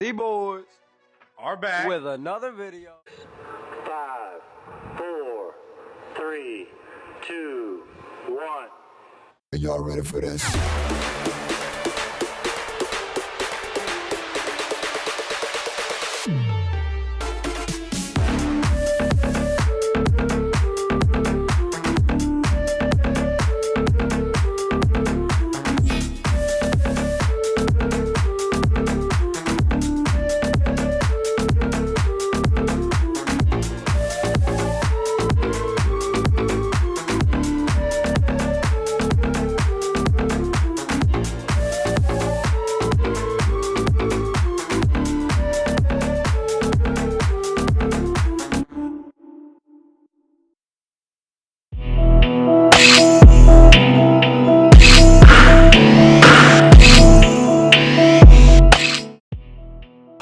The boys are back with another video. 5, 4, 3, 2, 1. Are y'all ready for this?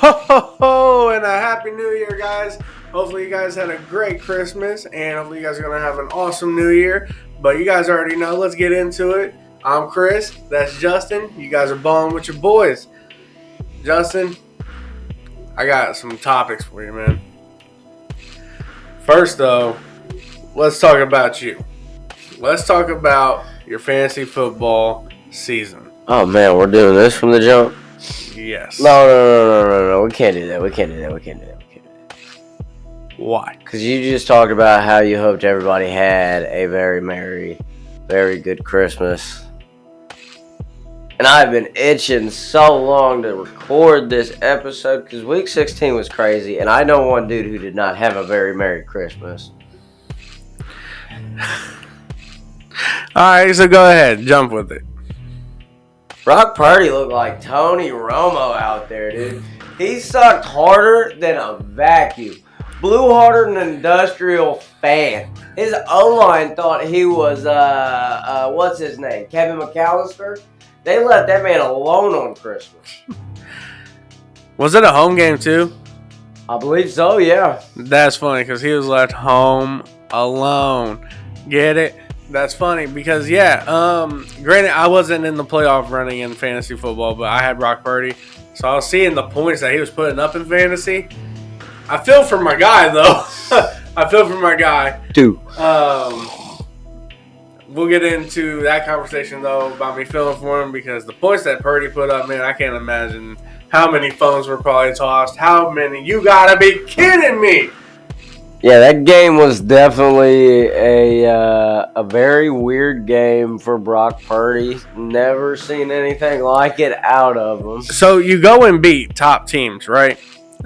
Ho, ho, ho, and a happy new year, guys. Hopefully you guys had a great Christmas, and hopefully you guys are going to have an awesome new year. But you guys already know, let's get into it. I'm Chris, that's Justin. You guys are balling with your boys. Justin, I got some topics for you, man. First, though, let's talk about you. Let's talk about your fantasy football season. Oh man, we're doing this from the jump? Yes. No. We can't do that. Why? Because you just talked about how you hoped everybody had a very merry, very good Christmas. And I've been itching so long to record this episode because week 16 was crazy. And I know one dude who did not have a very merry Christmas. Alright, so go ahead. Jump with it. Brock Purdy looked like Tony Romo out there, dude. He sucked harder than a vacuum. Blew harder than an industrial fan. His O-line thought he was, what's his name? Kevin McAllister? They left that man alone on Christmas. Was it a home game, too? I believe so, yeah. That's funny because he was left home alone. Get it? That's funny because, granted, I wasn't in the playoff running in fantasy football, but I had Brock Purdy. So I was seeing the points that he was putting up in fantasy. I feel for my guy, though. I feel for my guy. Dude. We'll get into that conversation, though, about me feeling for him because the points that Purdy put up, man, I can't imagine how many phones were probably tossed. How many? You gotta be kidding me! Yeah, that game was definitely a very weird game for Brock Purdy. Never seen anything like it out of him. So you go and beat top teams, right?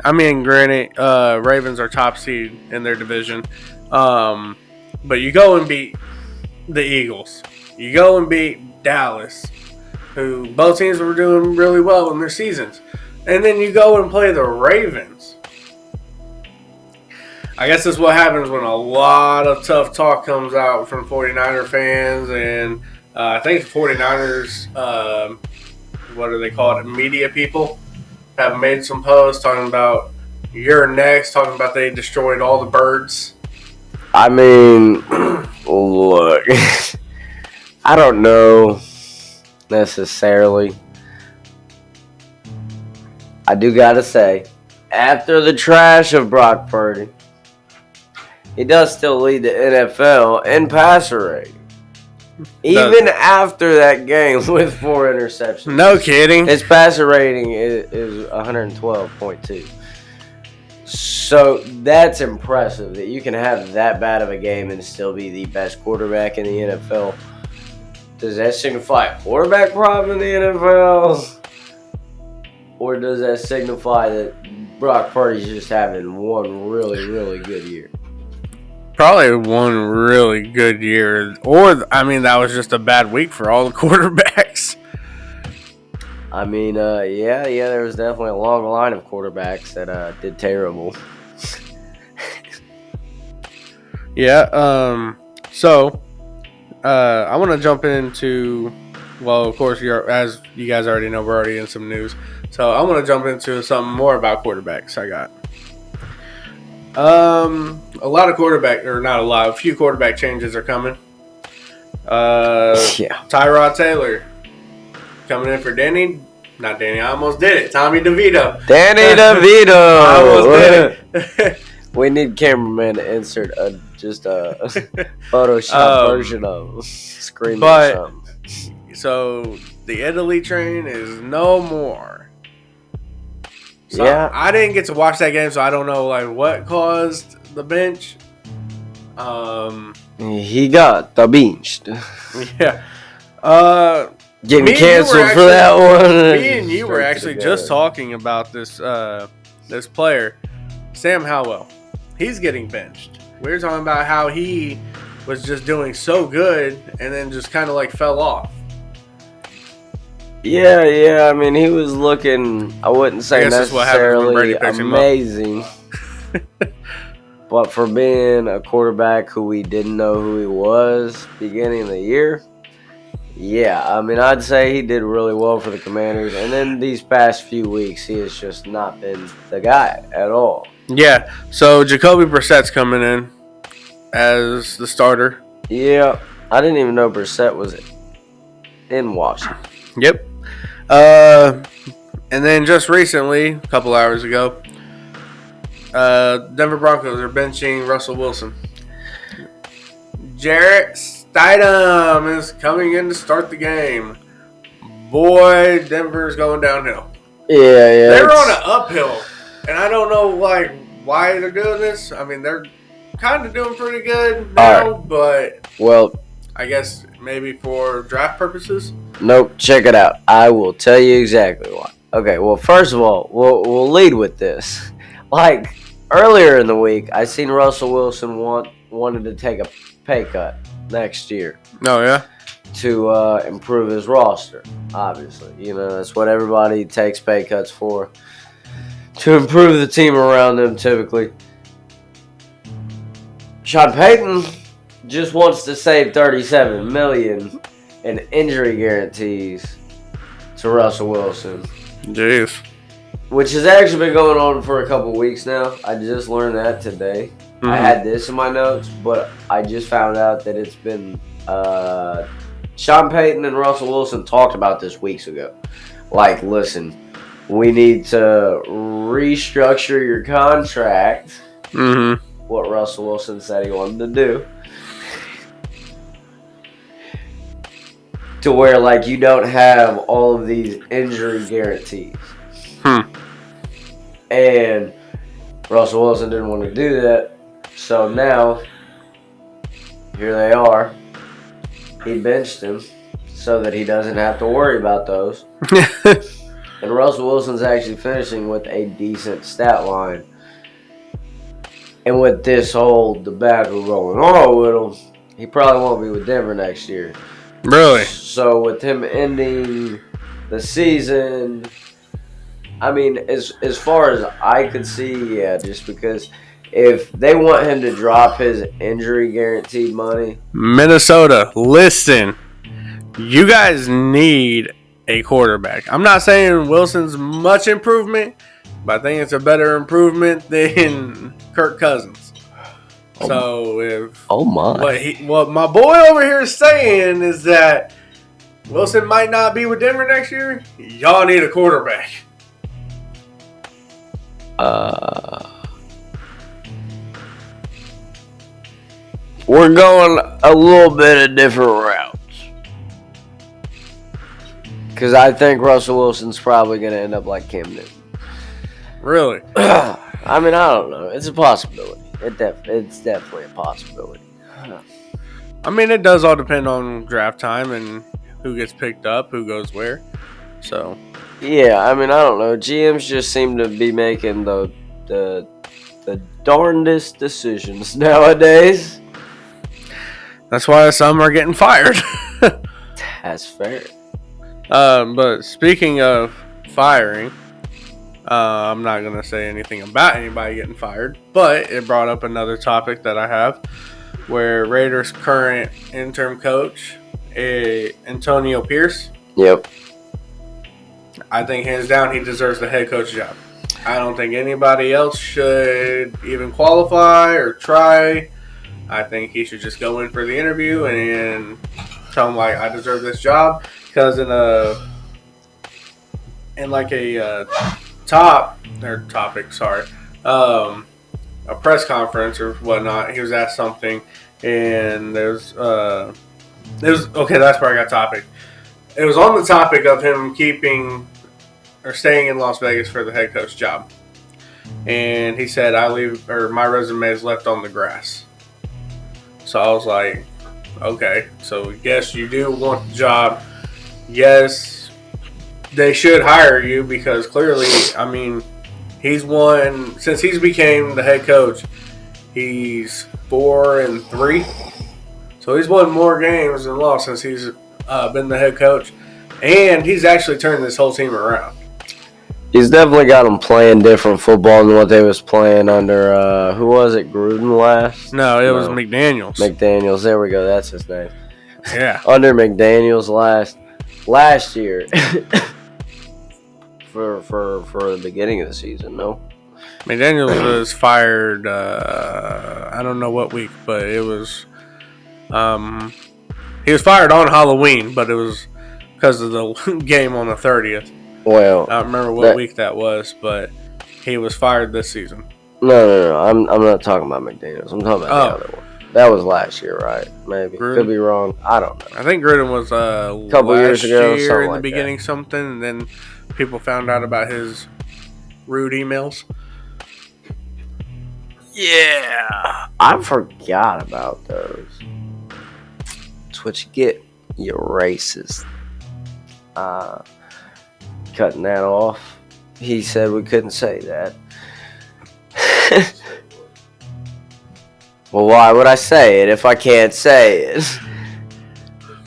I mean, granted, Ravens are top seed in their division. But you go and beat the Eagles. You go and beat Dallas, who both teams were doing really well in their seasons. And then you go and play the Ravens. I guess that's what happens when a lot of tough talk comes out from 49er fans. And I think the 49ers, what do they call it, media people, have made some posts talking about you're next, talking about they destroyed all the birds. I mean, look, I don't know necessarily. I do gotta say, after the trash of Brock Purdy, he does still lead the NFL in passer rating. Even after that game with 4 interceptions. No kidding. His passer rating is 112.2. So that's impressive that you can have that bad of a game and still be the best quarterback in the NFL. Does that signify a quarterback problem in the NFL? Or does that signify that Brock Purdy's just having one really, really good year? Probably one really good year. Or, I mean, that was just a bad week for all the quarterbacks. I mean, there was definitely a long line of quarterbacks that did terrible. So, I want to jump into, well, of course, as you guys already know, we're already in some news. So, I want to jump into something more about quarterbacks I got. A few quarterback changes are coming. Tyrod Taylor coming in for Denny. Not Danny. I almost did it. Tommy DeVito. Danny I almost DeVito. did it. We need cameraman to insert a Photoshop version of screaming but- or something. So the Italy train is no more. So Yeah. I didn't get to watch that game, so I don't know like what caused the bench. He got the benched. Yeah. Getting Me and you were canceled for actually- that one. Me and you were Straight to actually the just gut. talking about this this player, Sam Howell. He's getting benched. We were talking about how he was just doing so good and then just kind of like fell off. Yeah. I mean, he was looking. I wouldn't say I guess that's what happens when Brady necessarily picks him up. amazing, but for being a quarterback who we didn't know who he was beginning of the year, yeah. I mean, I'd say he did really well for the Commanders. And then these past few weeks, he has just not been the guy at all. Yeah. So Jacoby Brissett's coming in as the starter. Yeah, I didn't even know Brissett was in Washington. Yep. And then just recently, a couple hours ago, Denver Broncos are benching Russell Wilson. Jarrett Stidham is coming in to start the game. Boy, Denver's going downhill. Yeah. They're on an uphill, and I don't know like why they're doing this. I mean, they're kind of doing pretty good now, but Well, I guess maybe for draft purposes. nope. Check it out. I will tell you exactly why. Okay. Well, first of all, we'll lead with this. Like earlier in the week, I seen Russell Wilson wanted to take a pay cut next year Oh yeah. to improve his roster. Obviously, that's what everybody takes pay cuts for, to improve the team around them. Typically, Sean Payton just wants to save $37 million in injury guarantees to Russell Wilson, Jeez. which has actually been going on for a couple weeks now. I just learned that today. I had this in my notes, but I just found out that it's been Sean Payton and Russell Wilson talked about this weeks ago. Like, listen, we need to restructure your contract. Mm-hmm. What Russell Wilson said he wanted to do. To where, like, you don't have all of these injury guarantees. And Russell Wilson didn't want to do that. So now, here they are. He benched him so that he doesn't have to worry about those. And Russell Wilson's actually finishing with a decent stat line. And with this whole debacle going on with him, he probably won't be with Denver next year. Really? So with him ending the season, I mean, as far as I could see, yeah, just because if they want him to drop his injury guaranteed money, Minnesota, listen. You guys need a quarterback. I'm not saying Wilson's much improvement, but I think it's a better improvement than Kirk Cousins. So if oh my, what my boy over here is saying is that Wilson might not be with Denver next year, y'all need a quarterback. we're going a little bit of different routes. Because I think Russell Wilson's probably going to end up like Cam Newton. Really? I mean, I don't know. It's a possibility. It's definitely a possibility. I mean, it does all depend on draft time and who gets picked up, who goes where. So, Yeah, I mean, I don't know. GMs just seem to be making the darndest decisions nowadays. that's why some are getting fired. That's fair. But speaking of firing, I'm not going to say anything about anybody getting fired, but it brought up another topic that I have where Raiders' current interim coach, Antonio Pierce, Yep. I think hands down he deserves the head coach job. I don't think anybody else should even qualify or try. I think he should just go in for the interview and tell him, like, I deserve this job. Because in in like a topic, a press conference or whatnot. He was asked something, and it was okay. That's where I got topic. It was on the topic of him keeping or staying in Las Vegas for the head coach job, and he said, my resume is left on the grass." So I was like, okay, so yes, you do want the job. Yes, they should hire you because clearly, I mean, he's won since he's became the head coach. He's 4-3, so he's won more games than lost since he's been the head coach, and he's actually turned this whole team around. He's definitely got them playing different football than what they was playing under, who was it, Gruden last? No, it was McDaniels. McDaniels, there we go, that's his name. Yeah. Under McDaniels last year for the beginning of the season, no? McDaniels was fired, I don't know what week, but it was, he was fired on Halloween, but it was because of the game on the 30th. Well, I don't remember what week that was, but he was fired this season. No. I'm not talking about McDaniels. I'm talking about the other one. That was last year, right? Maybe. Gruden? Could be wrong. I don't know. I think Gruden was a couple years ago, in the like beginning, something, and then people found out about his rude emails. Yeah, I forgot about those. That's what you get, you racist. Cutting that off. He said we couldn't say that. Well, why would I say it if I can't say it?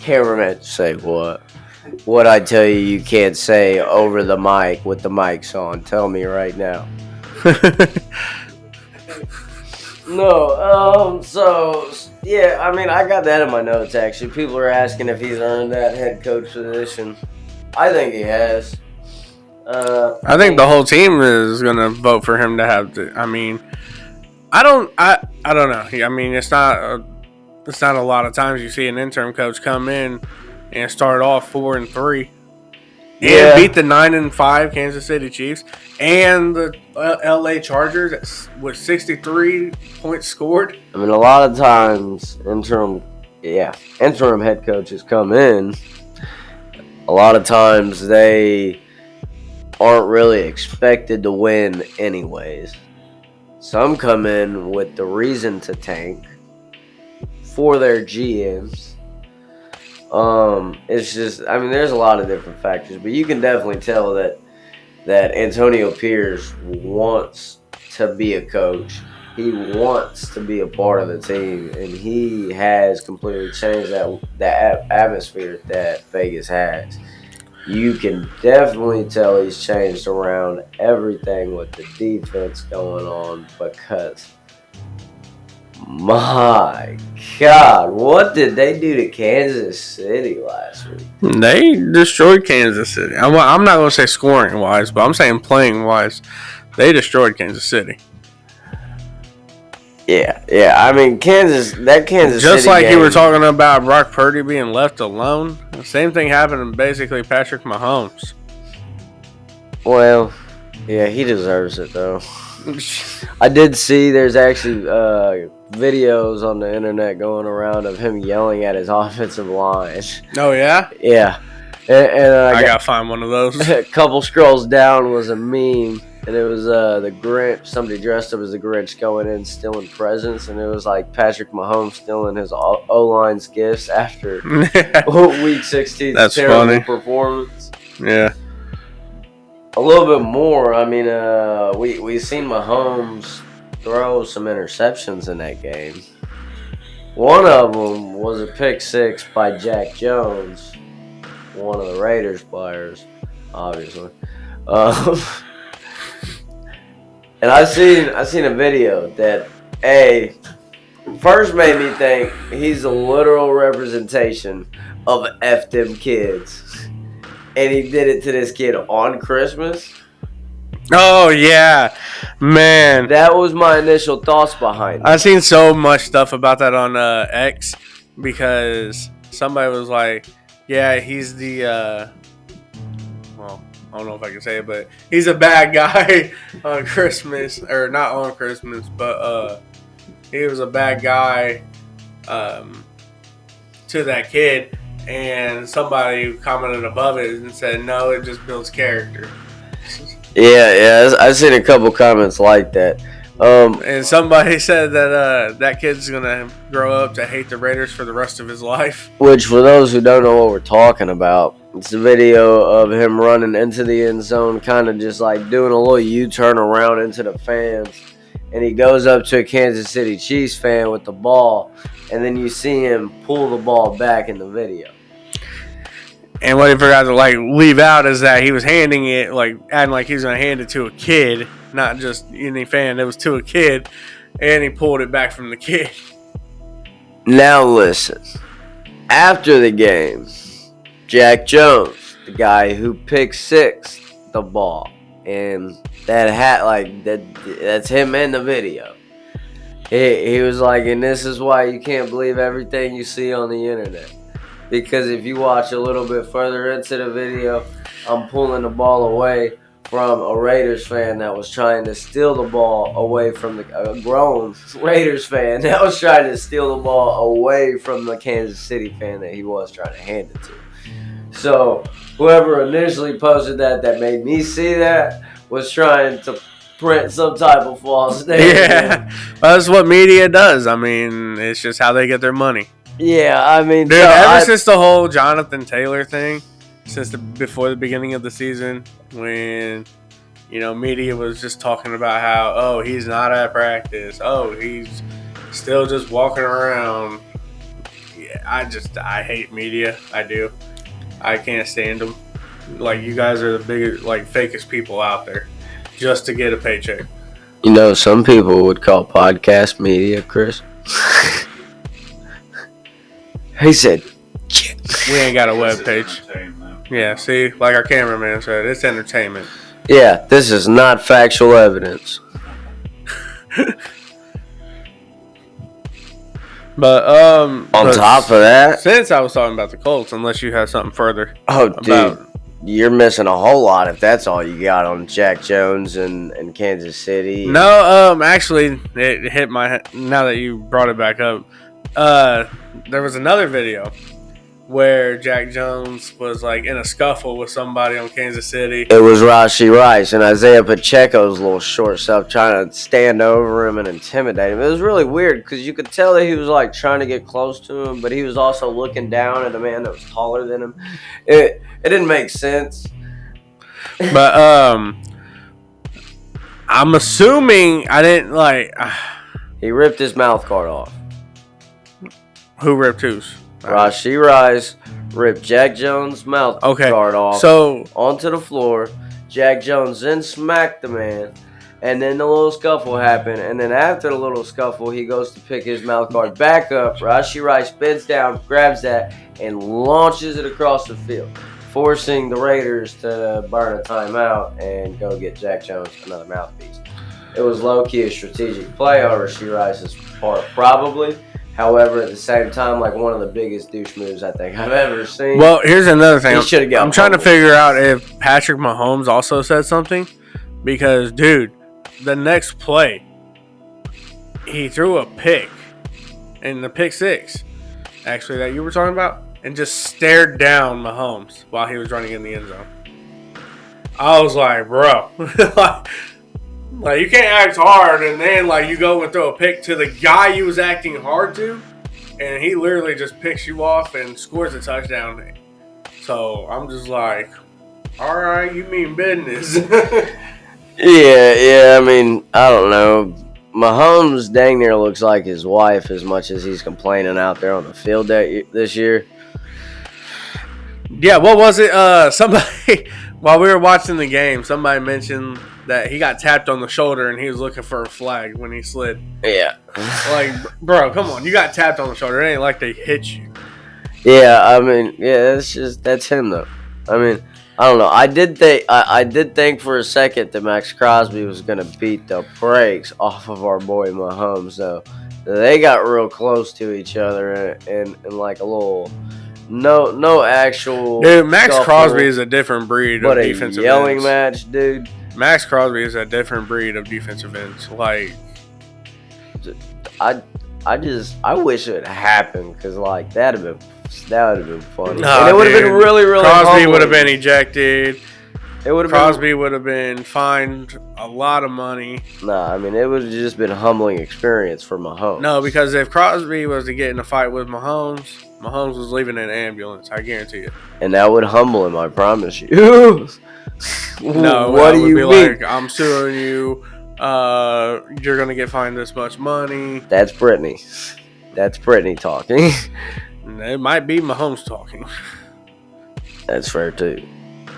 Cameraman, say what? What I tell you can't say over the mic with the mics on. Tell me right now. No, so, yeah, I mean, I got that in my notes, actually. People are asking if he's earned that head coach position. I think he has. I think the whole team is going to vote for him to have the, I mean, I don't know. I mean, it's not a lot of times you see an interim coach come in and start off 4-3 and beat the 9-5 Kansas City Chiefs and the LA Chargers with 63 points scored. I mean, a lot of times interim head coaches come in. A lot of times they aren't really expected to win anyways. Some come in with the reason to tank for their GMs. It's just, I mean, there's a lot of different factors, but you can definitely tell that Antonio Pierce wants to be a coach. He wants to be a part of the team, and he has completely changed that atmosphere that Vegas has. You can definitely tell he's changed around everything with the defense going on because, my God, what did they do to Kansas City last week? They destroyed Kansas City. I'm not going to say scoring-wise, but I'm saying playing-wise. They destroyed Kansas City. Yeah. I mean, Kansas City. Just like you were talking about Brock Purdy being left alone, the same thing happened to basically Patrick Mahomes. Well, yeah, he deserves it though. I did see there's actually videos on the internet going around of him yelling at his offensive line. Oh yeah. Yeah, and I gotta find one of those. A couple scrolls down was a meme. And it was the Grinch, somebody dressed up as the Grinch going in stealing presents. And it was like Patrick Mahomes stealing his O-line's gifts after Week 16's That's terrible funny. Performance. Yeah. A little bit more. I mean, we seen Mahomes throw some interceptions in that game. One of them was a pick six by Jack Jones, one of the Raiders players, obviously. And I seen a video that first made me think he's a literal representation of F them kids. And he did it to this kid on Christmas. Oh yeah, man. That was my initial thoughts behind it. I've seen so much stuff about that on X because somebody was like, "Yeah, he's the I don't know if I can say it, but he's a bad guy on Christmas, or not on Christmas, but he was a bad guy to that kid, and somebody commented above it and said, no, it just builds character. Yeah, I've seen a couple comments like that. And somebody said that that kid's going to grow up to hate the Raiders for the rest of his life. Which, for those who don't know what we're talking about, it's a video of him running into the end zone, kind of just like doing a little U-turn around into the fans. And he goes up to a Kansas City Chiefs fan with the ball, and then you see him pull the ball back in the video. And what he forgot to leave out is that he was handing it, acting like he was going to hand it to a kid, not just any fan. It was to a kid, and he pulled it back from the kid. Now listen, after the game, Jack Jones, the guy who picked six the ball, and that hat, that's him in the video. He was like, and this is why you can't believe everything you see on the internet. Because if you watch a little bit further into the video, I'm pulling the ball away from a Raiders fan that was trying to steal the ball away from a grown Raiders fan that was trying to steal the ball away from the Kansas City fan that he was trying to hand it to. So whoever initially posted that made me see that was trying to print some type of false narrative. Yeah, that's what media does. I mean, it's just how they get their money. Yeah, I mean, dude, ever since the whole Jonathan Taylor thing, before the beginning of the season, when media was just talking about how, oh, he's not at practice, oh, he's still just walking around. Yeah, I hate media. I do. I can't stand them. You guys are the biggest, fakest people out there, just to get a paycheck. Some people would call podcast media, Chris. He said, we ain't got a web page. Yeah, see, like our cameraman said, it's entertainment. Yeah, this is not factual evidence. But on top of that, since I was talking about the Colts, unless you have something further. Oh, dude, you're missing a whole lot if that's all you got on Jack Jones and Kansas City. No, actually, it hit my head now that you brought it back up. There was another video where Jack Jones was in a scuffle with somebody on Kansas City. It was Rashee Rice and Isaiah Pacheco's little short self trying to stand over him and intimidate him. It was really weird because you could tell that he was trying to get close to him, but he was also looking down at a man that was taller than him. It didn't make sense. But I'm assuming I didn't he ripped his mouth guard off. Who ripped whose? Rashee Rice ripped Jack Jones' mouth guard off. So onto the floor. Jack Jones then smacked the man, and then the little scuffle happened. And then after the little scuffle, he goes to pick his mouth guard back up. Rashee Rice bends down, grabs that, and launches it across the field, forcing the Raiders to burn a timeout and go get Jack Jones another mouthpiece. It was low-key a strategic play on Rashee Rice's part, probably. However, at the same time, one of the biggest douche moves I think I've ever seen. Well, here's another thing. I'm trying to figure out if Patrick Mahomes also said something. Because, dude, the next play, he threw a pick in the pick six, actually, that you were talking about, and just stared down Mahomes while he was running in the end zone. I was like, bro. You can't act hard and then you go and throw a pick to the guy you was acting hard to, and he literally just picks you off and scores a touchdown. So I'm just like, all right, you mean business. Yeah. I mean, I don't know. Mahomes dang near looks like his wife as much as he's complaining out there on the field this year. Yeah, what was it? Somebody, while we were watching the game, somebody mentioned that he got tapped on the shoulder and he was looking for a flag when he slid. Yeah. Bro, come on. You got tapped on the shoulder. It ain't like they hit you. Yeah, I mean, yeah, that's him, though. I mean, I don't know. I did think for a second that Max Crosby was going to beat the brakes off of our boy Mahomes, though. They got real close to each other in a little No actual. Dude, Max scuffle, Crosby is a different breed but of a defensive yelling ends. match, dude. Max Crosby is a different breed of defensive ends. Like, I wish it happened because like that would have been funny. Nah, and it would have been dude. really Crosby humbling. would have been ejected. It would have Crosby would have been fined a lot of money. Nah, I mean it would have just been a humbling experience for Mahomes. No, because if Crosby was to get in a fight with Mahomes, Mahomes was leaving in an ambulance. I guarantee it. And that would humble him, I promise you. No, what do would you be mean? like, I'm suing you. You're gonna get fined this much money. That's Brittany. That's Brittany talking. It might be Mahomes talking. That's fair too.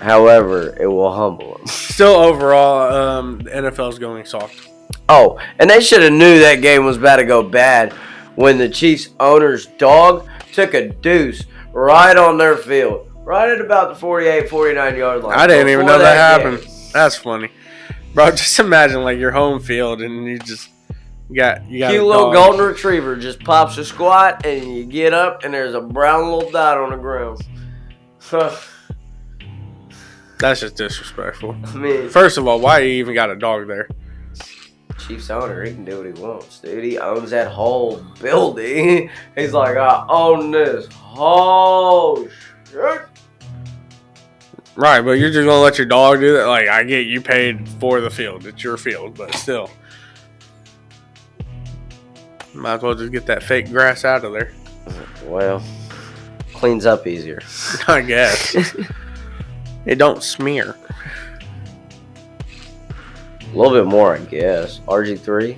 However, it will humble him. Still, overall, the NFL's going soft. Oh, and they should have knew that game was about to go bad when the Chiefs owner's dog took a deuce right on their field. Right at about the 48, 49 yard line. I didn't even know Before that game. happened. That's funny, bro. Just imagine like your home field and you got Cute a little dog. golden retriever just pops a squat and you get up and there's a brown little dot on the ground. That's just disrespectful. I mean, First of all, why you even got a dog there? Chiefs owner, he can do what he wants, dude. He owns that whole building. He's like, I own this whole shit. Right, but you're just gonna let your dog do that? Like, I get you paid for the field; it's your field, but still, might as well just get that fake grass out of there. Well, cleans up easier. I guess it don't smear. A little bit more, I guess. RG3,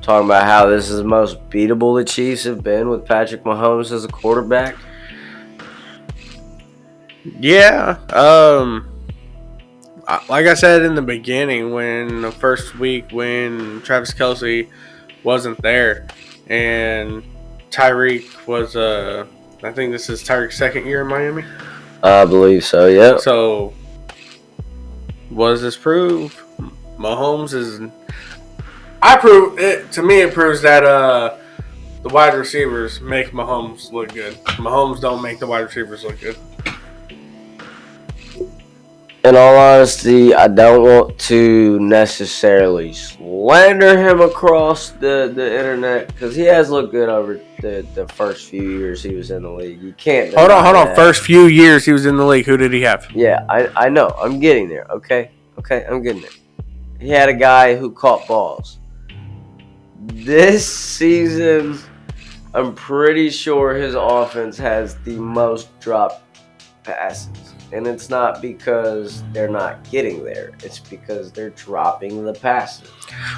talking about how this is the most beatable the Chiefs have been with Patrick Mahomes as a quarterback. Yeah. Like I said in the beginning, when the first week when Travis Kelce wasn't there, and Tyreek was I think this is Tyreek's second year in Miami. I believe so, yeah. So, what does this prove? Mahomes is. I prove it to me. It proves that the wide receivers make Mahomes look good. Mahomes don't make the wide receivers look good. In all honesty, I don't want to necessarily slander him across the internet because he has looked good over the first few years he was in the league. You can't. Hold on. deny that. First few years he was in the league, who did he have? Yeah, I know. I'm getting there. Okay, I'm getting there. He had a guy who caught balls. This season, I'm pretty sure his offense has the most dropped passes. And it's not because they're not getting there. It's because they're dropping the passes.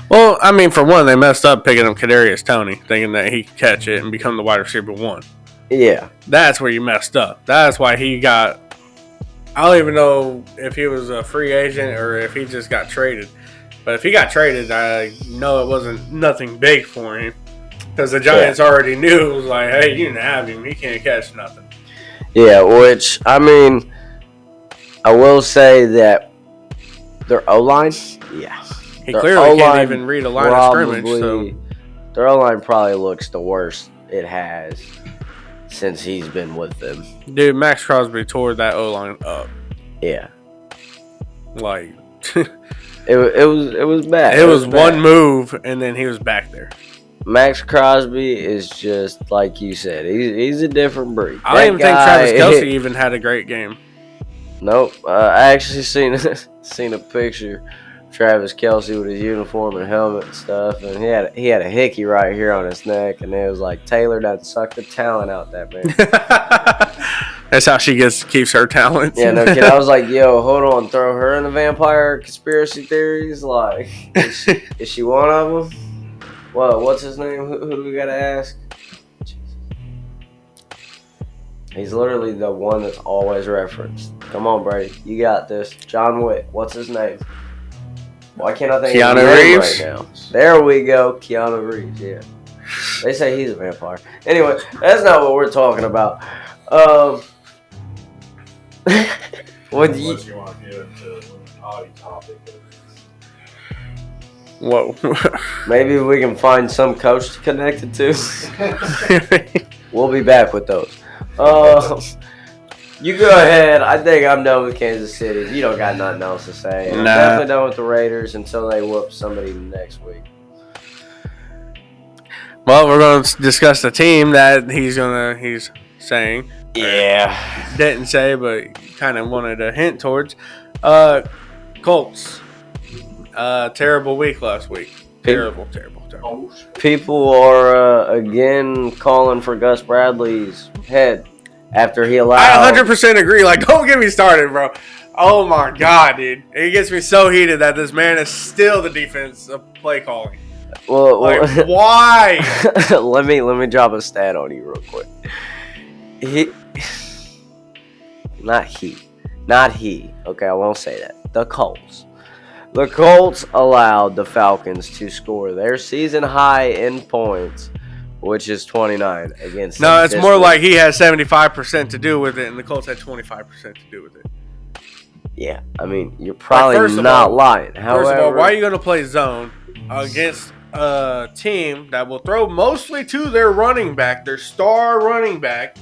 Well, I mean, for one, they messed up picking up Kadarius Toney, thinking that he could catch it and become the wide receiver one. Yeah. That's where you messed up. That's why he got. I don't even know if he was a free agent or if he just got traded. But if he got traded, I know it wasn't nothing big for him. Because the Giants already knew it was like, hey, you can have him. He can't catch nothing. Yeah, which, I mean, I will say that their O-line, yeah. He Their clearly can't O-line even read a line of scrimmage. So. Their O-line probably looks the worst it has since he's been with them. Dude, Max Crosby tore that O-line up. Yeah. Like, It was bad. it was bad. one move, and then he was back there. Max Crosby is just like you said. He's a different breed. I don't even think Travis Kelce even had a great game. Nope. I actually seen a picture of Travis Kelce with his uniform and helmet and stuff, and he had a hickey right here on his neck, and it was like Taylor done sucked the talent out that man. That's how she keeps her talents. Yeah, no kid. I was like, yo, hold on, throw her in the vampire conspiracy theories. Like, is she one of them? What's his name? Who do we gotta ask? He's literally the one that's always referenced. Come on, Brady. You got this. John Wick. What's his name? Why can't I think of Keanu his name Reeves? right now? There we go. Keanu Reeves, yeah. They say he's a vampire. Anyway, that's not what we're talking about. What do you... Unless you want to get into an odd topic. Whoa. Maybe we can find some coach to connect it to. We'll be back with those. You go ahead. I think I'm done with Kansas City. You don't got nothing else to say. I'm definitely done with the Raiders until they whoop somebody next week. Well, we're going to discuss the team that he's saying. Yeah. Didn't say, but kind of wanted a hint towards. Colts. Terrible week last week. Terrible. People are again calling for Gus Bradley's head after he allowed. I 100% agree. Like, don't get me started, bro. Oh my God, dude! It gets me so heated that this man is still the defense of play calling. Well, Like, why? let me drop a stat on you real quick. Not he. Okay, I won't say that. The Colts. The Colts allowed the Falcons to score their season high in points, which is 29 against. No, it's more like he has 75% to do with it, and the Colts had 25% to do with it. Yeah, I mean, you're probably First of not all- lying. First However, of all, why are you going to play zone against a team that will throw mostly to their running back, their star running back?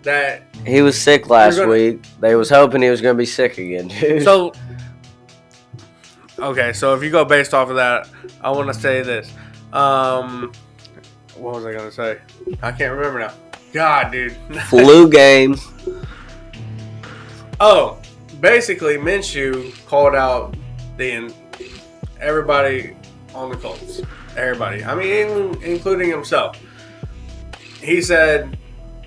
That he was sick last gonna- week. They was hoping he was going to be sick again, dude. so. Okay, so if you go based off of that, I want to say this. What was I going to say? I can't remember now. God, dude. Flu game. Oh, basically, Minshew called out everybody on the Colts. Everybody. I mean, including himself. He said,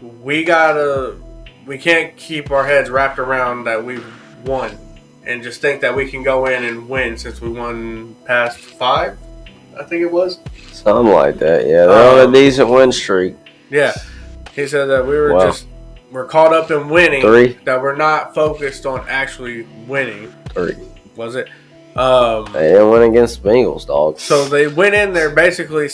we can't keep our heads wrapped around that we've won and just think that we can go in and win since we won past 5, I think it was. Something like that, yeah. They're on a decent win streak. Yeah. He said that we're caught up in winning. 3. That we're not focused on actually winning. 3. Was it? They didn't win against the Bengals, dog. So they went in there basically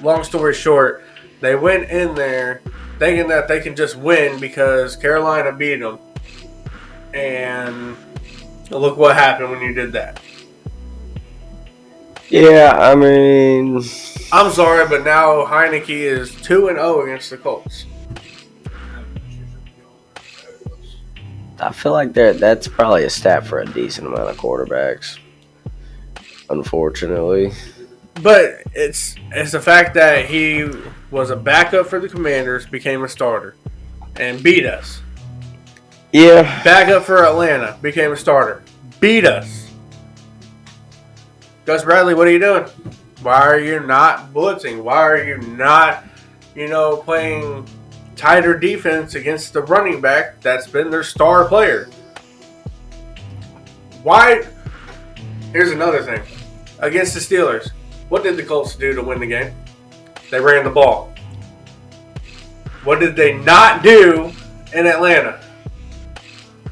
long story short, they went in there thinking that they can just win because Carolina beat them. And look what happened when you did that. Yeah, I mean, I'm sorry, but now Heineke is 2-0 against the Colts. I feel like that's probably a stat for a decent amount of quarterbacks. Unfortunately. But it's the fact that he was a backup for the Commanders, became a starter, and beat us. Yeah. Backup for Atlanta, became a starter, beat us. Gus Bradley, what are you doing? Why are you not blitzing? Why are you not, playing tighter defense against the running back that's been their star player? Why? Here's another thing. Against the Steelers, what did the Colts do to win the game? They ran the ball. What did they not do in Atlanta?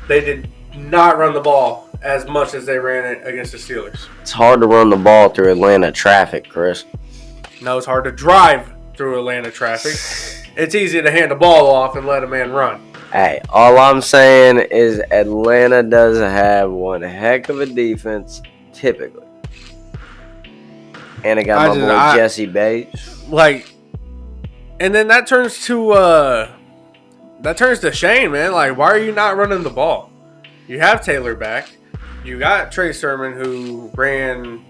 They did not run the ball as much as they ran it against the Steelers. It's hard to run the ball through Atlanta traffic, Chris. No, it's hard to drive through Atlanta traffic. It's easy to hand the ball off and let a man run. Hey, all I'm saying is Atlanta does have one heck of a defense, typically. And I got my boy Jesse Bates. And then that turns to Shane, man. Like, why are you not running the ball? You have Taylor back. You got Trey Sermon, who ran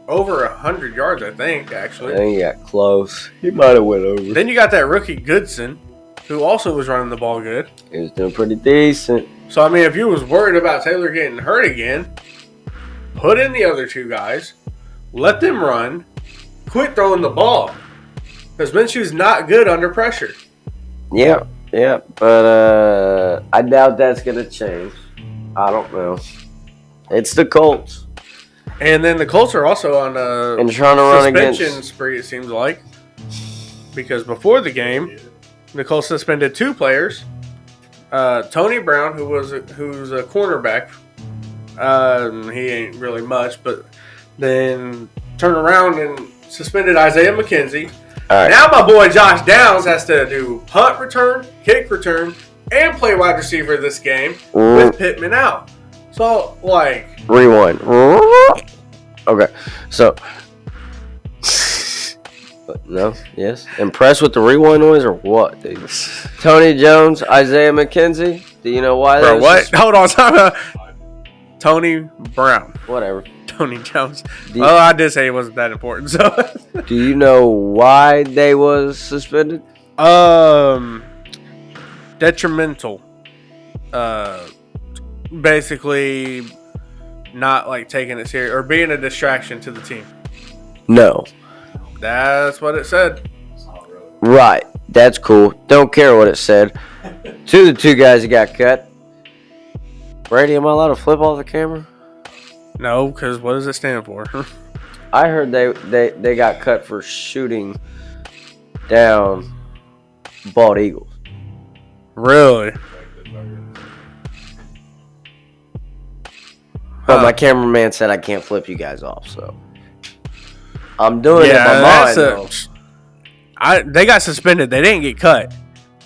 over 100 yards, I think, actually. I think he got close. He might have went over. Then you got that rookie Goodson, who also was running the ball good. He was doing pretty decent. So, I mean, if you was worried about Taylor getting hurt again, put in the other 2 guys, let them run, quit throwing the ball. Because Minshew's not good under pressure. Yeah, but I doubt that's going to change. I don't know. It's the Colts. And then the Colts are also on a and trying to run suspension spree, it seems like. Because before the game, the Colts suspended 2 players. Tony Brown, who's a cornerback. He ain't really much, but then turned around and suspended Isaiah McKenzie. All right. Now my boy Josh Downs has to do punt return, kick return, and play wide receiver this game with Pittman out. So, Rewind. Okay, so No? Yes? Impressed with the rewind noise or what, dude? Tony Jones, Isaiah McKenzie. Do you know why? Bro, what? Hold on. Time out. Tony Brown. Whatever. Tony Jones. Well, I did say it wasn't that important. So, Do you know why they was suspended? detrimental. Basically, not like taking it serious or being a distraction to the team. No. That's what it said. Right. That's cool. Don't care what it said. The two guys that got cut. Brady, am I allowed to flip off the camera? No, because what does it stand for? I heard they got cut for shooting down bald eagles. Really? But my cameraman said I can't flip you guys off, so I'm doing it in my mind. Though. They got suspended. They didn't get cut.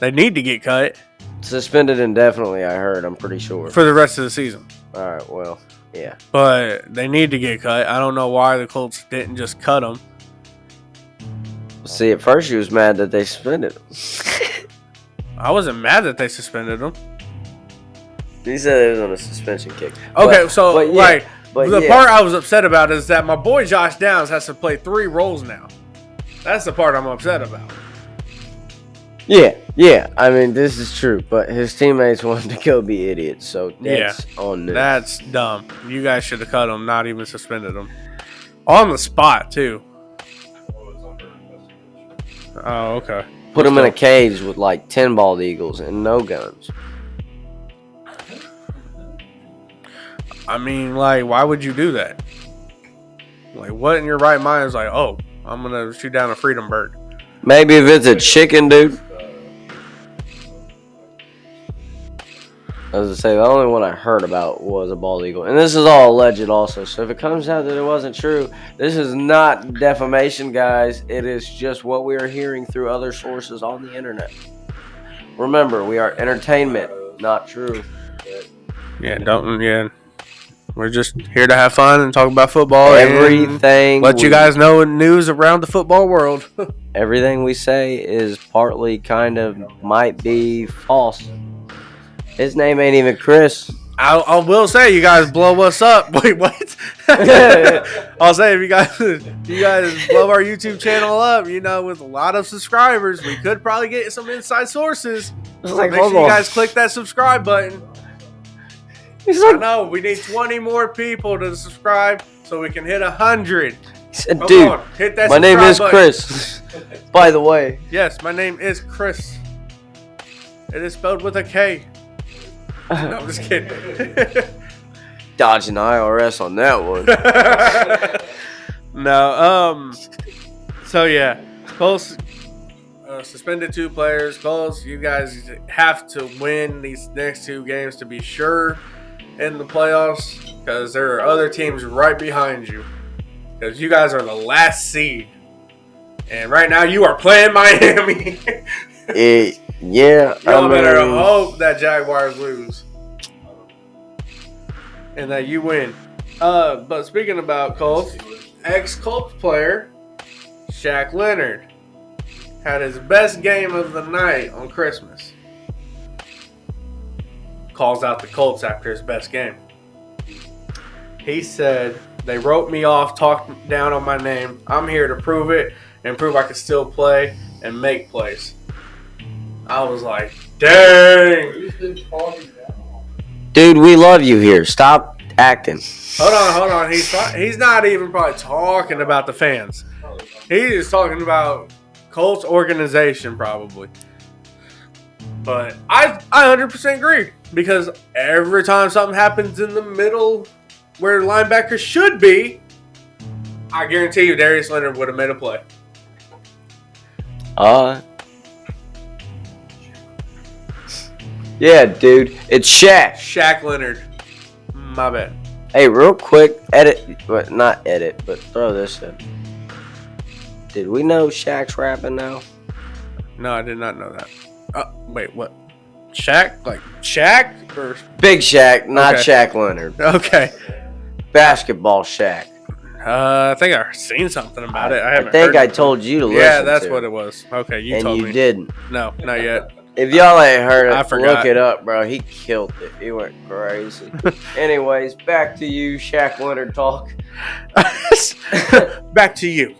They need to get cut Suspended indefinitely, I heard. I'm pretty sure. for the rest of the season. All right, well, yeah. But they need to get cut. I don't know why the Colts didn't just cut them. See, at first you was mad that they suspended him. I wasn't mad that they suspended them. He said it was on a suspension kick. Okay, But- so but yeah, like but the yeah. part I was upset about is that my boy Josh Downs has to play 3 roles now. That's the part I'm upset about. Yeah. I mean, this is true, but his teammates wanted to go be idiots, so that's on them. That's dumb. You guys should have cut him, not even suspended him. On the spot too. Oh, okay. Put him in a cage with like 10 bald eagles and no guns. I mean, like, why would you do that? Like, what in your right mind is like, oh, I'm gonna shoot down a freedom bird? Maybe if it's a chicken, dude. As I say, the only one I heard about was a bald eagle. And this is all alleged also. So if it comes out that it wasn't true, this is not defamation, guys. It is just what we are hearing through other sources on the internet. Remember, we are entertainment, not true. Yeah. We're just here to have fun and talk about football. Everything. And let you guys know news around the football world. Everything we say is partly kind of might be false. His name ain't even Chris. I will say, you guys blow us up. Wait, what? I'll say, if you guys blow our YouTube channel up, with a lot of subscribers, we could probably get some inside sources. It's like, Make sure hold you on. guys click that subscribe button. He's I like, know, we need 20 more people to subscribe so we can hit 100. he said, Come dude, on, hit that my name subscribe is button. Chris. By the way. Yes, my name is Chris. It is spelled with a K. No, I'm just kidding. Dodging IRS on that one. No, so yeah, Colts suspended 2 players. Colts, you guys have to win these next 2 games to be sure in the playoffs, because there are other teams right behind you, because you guys are the last seed, and right now you are playing Miami. Yeah, Y'all better hope that Jaguars lose and that you win. But speaking about Colts, ex-Colts player Shaq Leonard had his best game of the night on Christmas. Calls out the Colts after his best game. He said, "They wrote me off, talked down on my name. I'm here to prove it and prove I can still play and make plays." I was like, dang. Dude, we love you here. Stop acting. Hold on. He's not even probably talking about the fans. He's talking about Colts organization probably. But I 100% agree, because every time something happens in the middle where linebackers should be, I guarantee you Darius Leonard would have made a play. Yeah, dude. It's Shaq. Shaq Leonard. My bad. Hey, real quick, not edit, but throw this in. Did we know Shaq's rapping now? No, I did not know that. Wait, what? Shaq? Like Shaq? Or... Big Shaq, not Okay. Shaq Leonard. Okay. Basketball Shaq. I think I seen something about it. I haven't think heard I it. told you to listen Yeah, that's to what it was. Okay, you and told you me. didn't. No, not yet. If y'all ain't heard I it, forgot. look it up, bro. He killed it. He went crazy. Anyways, back to you, Shaq Winter talk. Back to you.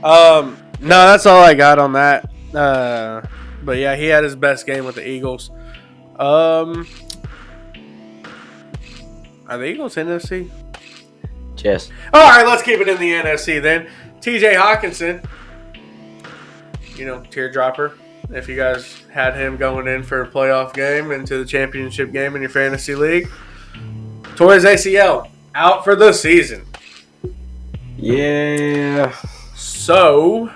No, that's all I got on that. But yeah, he had his best game with the Eagles. Are the Eagles NFC? Yes. All right, let's keep it in the NFC then. TJ Hawkinson, teardropper. If you guys had him going in for a playoff game into the championship game in your fantasy league, tore his ACL, out for the season. Yeah. So,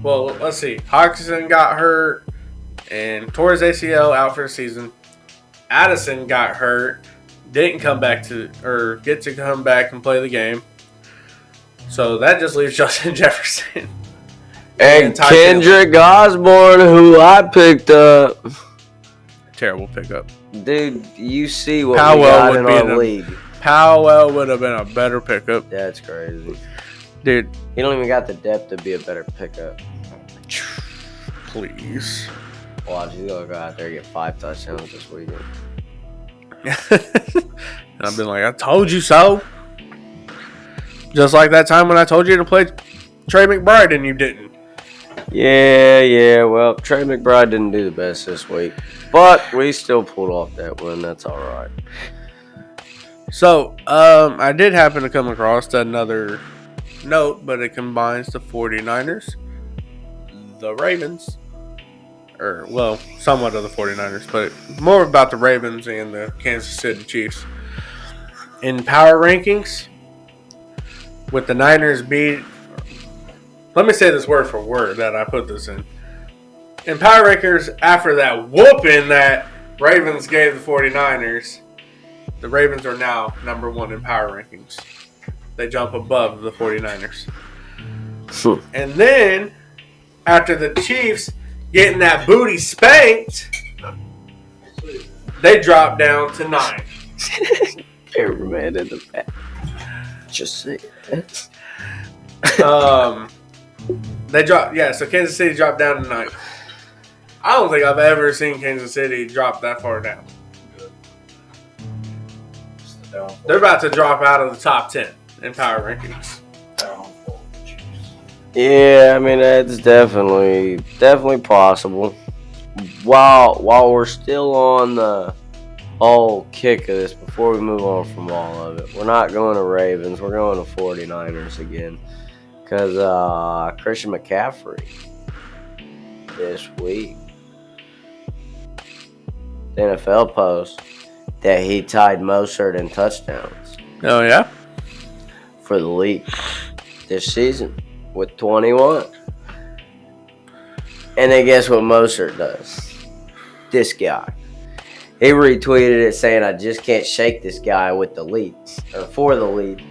well, let's see. Hawkinson got hurt and tore his ACL, out for the season. Addison got hurt, didn't come back get to come back and play the game. So that just leaves Justin Jefferson. And Ty Kendrick Osborne, who I picked up. Terrible pickup. Dude, you see what Powell we got would in be our in a- league. Powell would have been a better pickup. That's crazy. Dude, He don't even got the depth to be a better pickup. please. Watch, he's gonna go out there and get 5 touchdowns this weekend. And I've been like, I told you so. Just like that time when I told you to play Trey McBride and you didn't. Yeah. Well, Trey McBride didn't do the best this week, but we still pulled off that win. That's all right. So, I did happen to come across another note, but it combines the 49ers, the Ravens, somewhat of the 49ers, but more about the Ravens and the Kansas City Chiefs. In power rankings, with the Niners let me say this word for word that I put this in. In power rankings, after that whooping that Ravens gave the 49ers, the Ravens are now number 1 in power rankings. They jump above the 49ers. And then, after the Chiefs getting that booty spanked, they drop down to 9. Cameraman in the back. Just saying. So Kansas City dropped down to 9. I don't think I've ever seen Kansas City drop that far down. It's the downfall. They're about to drop out of the top 10 in power rankings. Downfall of the Chiefs. Yeah, I mean it's definitely possible. While we're still on the whole kick of this, before we move on from all of it, we're not going to Ravens. We're going to 49ers again. Because Christian McCaffrey this week, the NFL post that he tied Mostert in touchdowns Oh, yeah? for the league this season with 21. And then guess what Mostert does? This guy. He retweeted it saying, I just can't shake this guy with the lead, or for the lead.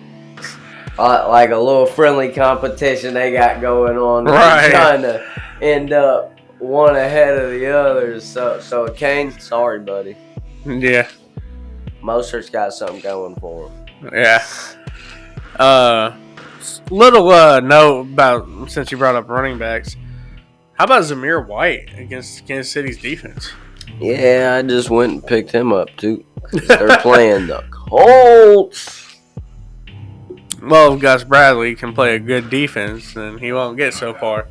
Like a little friendly competition they got going on. Right. Trying to end up one ahead of the others. So Kane, sorry, buddy. Yeah. Mostert's got something going for him. Yeah. Little note about, since you brought up running backs, how about Zamir White against Kansas City's defense? Yeah, I just went and picked him up, too. Because they're playing the Colts. Well, if Gus Bradley can play a good defense, then he won't get so far.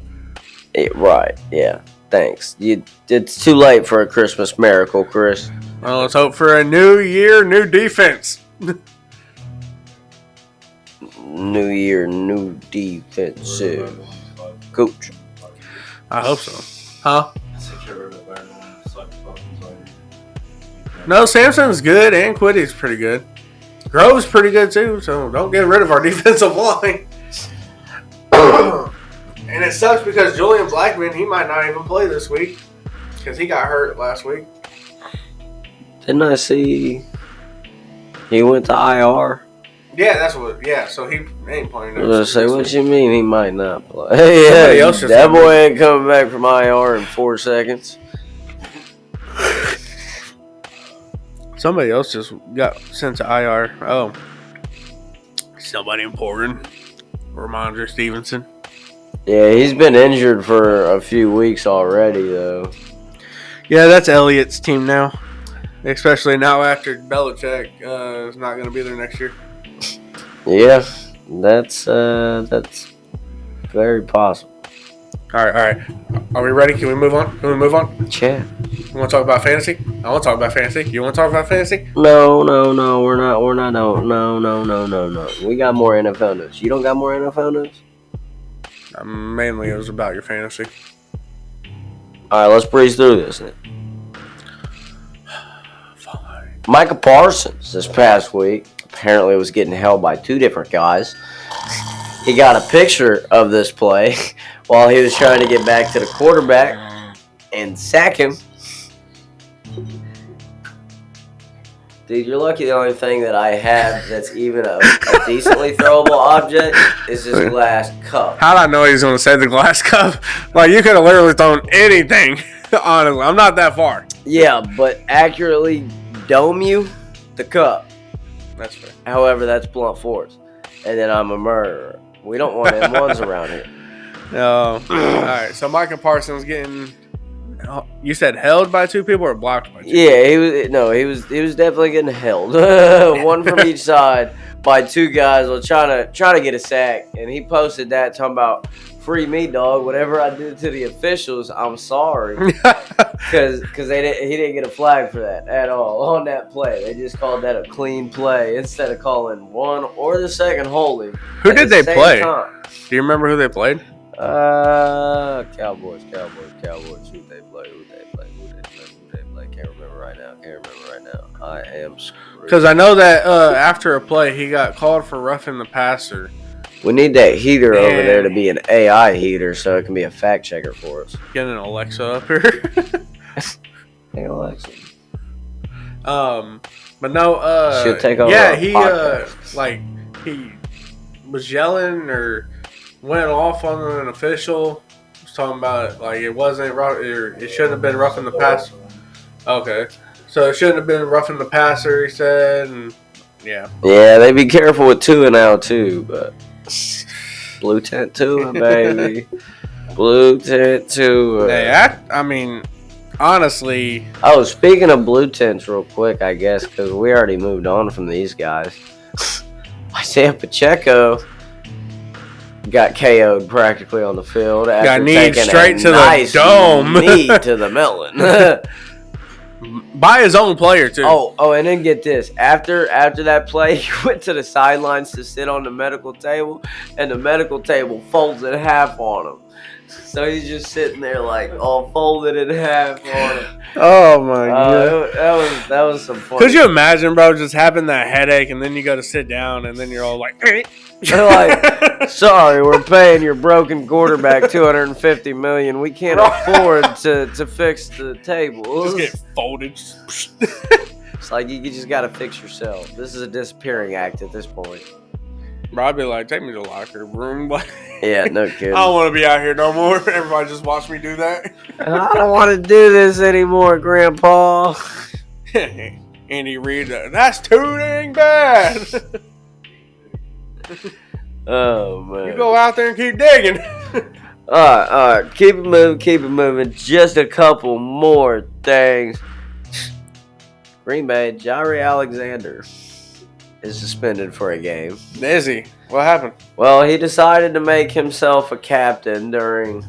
Right, yeah. Thanks. It's too late for a Christmas miracle, Chris. Well, let's hope for a new year, new defense. New year, new defensive coach. I hope so. Huh? I think you're rid of better than it's like fucking later. No, Samson's good and Quiddy's pretty good. Grove's pretty good too, so don't get rid of our defensive line. And it sucks because Julian Blackman, he might not even play this week because he got hurt last week. Didn't I see he went to IR? Yeah, that's what. Yeah, so he ain't playing. I was gonna say, this what week. you mean he might not play? Somebody Yeah, else just that got boy ain't coming back from IR in 4 seconds. Somebody else just got sent to IR. Oh, It's nobody important. Ramondre Stevenson. Yeah, he's been injured for a few weeks already, though. Yeah, that's Elliott's team now. Especially now after Belichick is not going to be there next year. Yeah, that's very possible. All right. Are we ready? Can we move on? Chat. You want to talk about fantasy? I want to talk about fantasy. You want to talk about fantasy? No, we're not. No. We got more NFL news. You don't got more NFL news? Mainly it was about your fantasy. All right, let's breeze through this then. Micah Parsons this past week apparently was getting held by two different guys. He got a picture of this play while he was trying to get back to the quarterback and sack him. Dude, you're lucky the only thing that I have that's even a decently throwable object is this glass cup. How'd I know he was going to say the glass cup? Like, you could have literally thrown anything, honestly. I'm not that far. Yeah, but accurately dome you the cup. That's fair. However, that's blunt force. And then I'm a murderer. We don't want M1s around here. All right, so Micah Parsons getting... You said held by two people or blocked by two? Yeah, he was definitely getting held. One from each side by two guys while trying to get a sack. And he posted that talking about free me, dog. Whatever I did to the officials, I'm sorry. Because he didn't get a flag for that at all on that play. They just called that a clean play instead of calling one or the second holding. Who did they play? Time. Do you remember who they played? Cowboys. Who they play? Can't remember right now. I am screwed. Because I know that after a play, he got called for roughing the passer. We need that heater over there to be an AI heater so it can be a fact checker for us. Get an Alexa up here. Hey, Alexa. But no, she'll take over. Yeah, he was yelling or went off on an official. Was talking about it like it wasn't rough, or it shouldn't have been roughing the passer. Okay, so it shouldn't have been roughing the passer. He said, and yeah. Yeah, they be careful with Tua now too, but blue tent Tua, baby. Blue tent Tua. Hey, I mean, honestly. Oh, speaking of blue tents, real quick, I guess because we already moved on from these guys. Isaiah Pacheco got KO'd practically on the field after got kneed taking straight to nice the dome. knee to the melon. By his own player too. Oh, and then get this. After that play, he went to the sidelines to sit on the medical table, and the medical table folds in half on him. So he's just sitting there like all folded in half on him. Oh my god, that was some fun. Could you imagine, bro, just having that headache and then you go to sit down and then you're all like, they're like, sorry, we're paying your broken quarterback $250 million. We can't afford to fix the table. Just get folded. It's like you just got to fix yourself. This is a disappearing act at this point. Bro, I'd be like, take me to the locker room. Yeah, no kidding. I don't want to be out here no more. Everybody just watch me do that. I don't want to do this anymore, Grandpa. Andy Reid, that's too dang bad. Oh, man. You go out there and keep digging. All right. Keep it moving. Just a couple more things. Green Bay, Jaire Alexander is suspended for a game. Is he? What happened? Well, he decided to make himself a captain during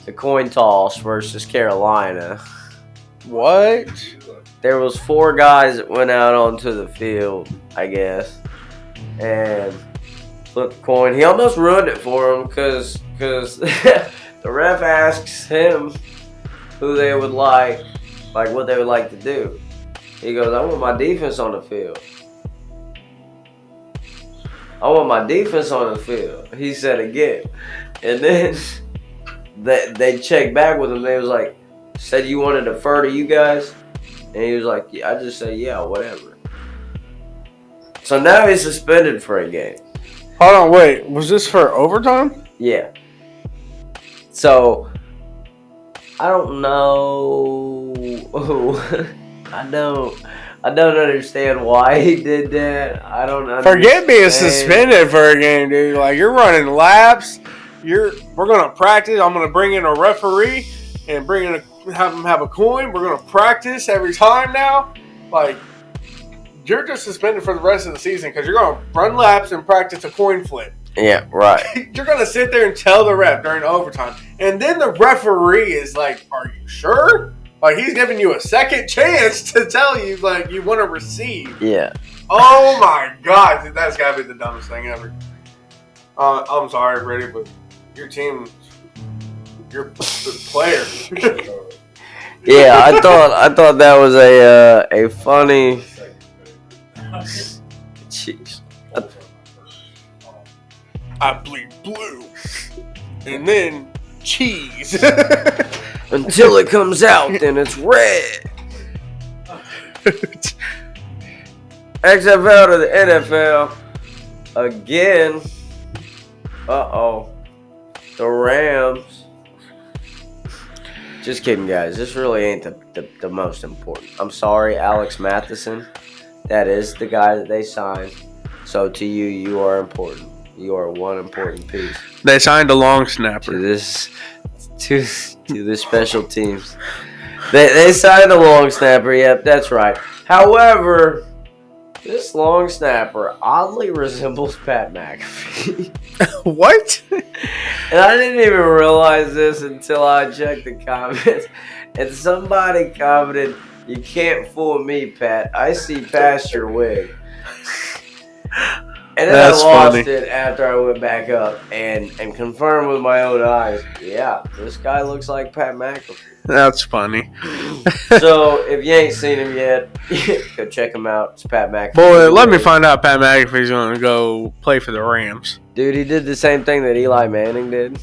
the coin toss versus Carolina. What? There was 4 guys that went out onto the field, I guess, and flipped the coin. He almost ruined it for him because the ref asks him who they would like what they would like to do. He goes, I want my defense on the field. I want my defense on the field. He said again. And then they checked back with him. They was like, said you want to defer to you guys? And he was like, yeah, I just say, yeah, whatever. So now he's suspended for a game. Hold on, wait. Was this for overtime? Yeah. So, I don't know. I don't understand why he did that. I don't understand. Forget being suspended for a game, dude. Like, you're running laps. We're gonna practice. I'm gonna bring in a referee and have him have a coin. We're gonna practice every time now. Like, you're just suspended for the rest of the season because you're gonna run laps and practice a coin flip. Yeah, right. You're gonna sit there and tell the ref during overtime, and then the referee is like, "Are you sure?" Like, he's giving you a second chance to tell you, like, you want to receive. Yeah. Oh my God, dude, that's gotta be the dumbest thing ever. I'm sorry, Reddy, but your team, your player. Yeah, I thought that was a funny. Jeez. I bleed blue, and then cheese. Until it comes out, then it's red. XFL to the NFL again. The Rams. Just kidding, guys. This really ain't the most important. I'm sorry, Alex Matheson. That is the guy that they signed. So to you, you are important. You are one important piece They signed a long snapper. to the special teams. They signed a long snapper. Yep, that's right. However, this long snapper oddly resembles Pat McAfee. What? And I didn't even realize this until I checked the comments. And somebody commented, "You can't fool me, Pat. I see past your wig." And then That's I lost funny. it after I went back up and confirmed with my own eyes. Yeah, this guy looks like Pat McAfee. That's funny. So if you ain't seen him yet, go check him out. It's Pat McAfee. Boy, let me find out Pat McAfee's going to go play for the Rams. Dude, he did the same thing that Eli Manning did.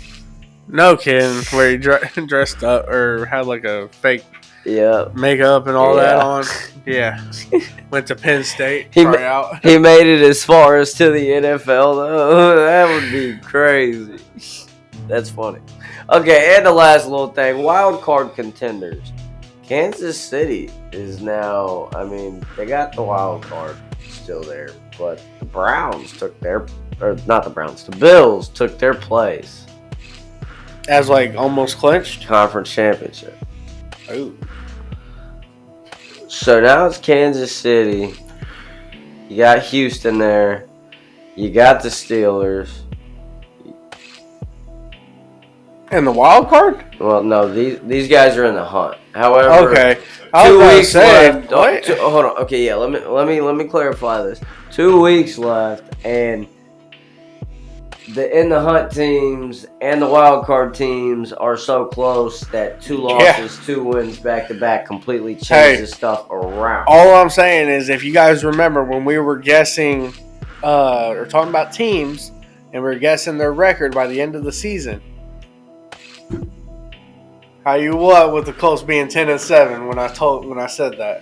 No kidding. Where he dressed up or had like a fake Yeah. makeup and all that Yeah. on. Yeah. Went to Penn State. He Try out. He made it as far as to the NFL, though. That would be crazy. That's funny. Okay, and the last little thing. Wild card contenders. Kansas City is now, I mean, they got the wild card still there, but the Browns took their, or not the Browns, the Bills took their place. As like almost clinched. Conference championship. Ooh. So now it's Kansas City. You got Houston there. You got the Steelers. And the wild card? Well, no, these guys are in the hunt. However, Okay. I was 2 about to weeks say, left. what? Hold on. Okay, yeah. Let me clarify this. 2 weeks left, and the in the hunt teams and the wild card teams are so close that 2 losses, 2 wins back to back completely changes stuff around. All I'm saying is, if you guys remember when we were guessing or talking about teams and we were guessing their record by the end of the season, how you what with the Colts being 10-7 when I said that?